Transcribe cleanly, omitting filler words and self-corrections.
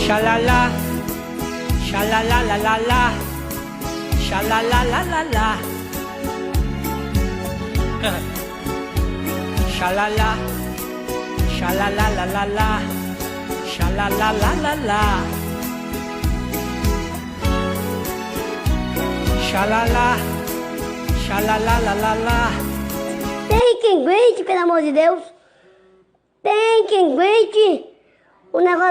Xalala, xalala la la la, xalala la la la. Xalala, xalala la la la, xalala la la la. Xalala, xalala la la la. Tem quem aguente, pelo amor de Deus. Tem quem aguente o negócio.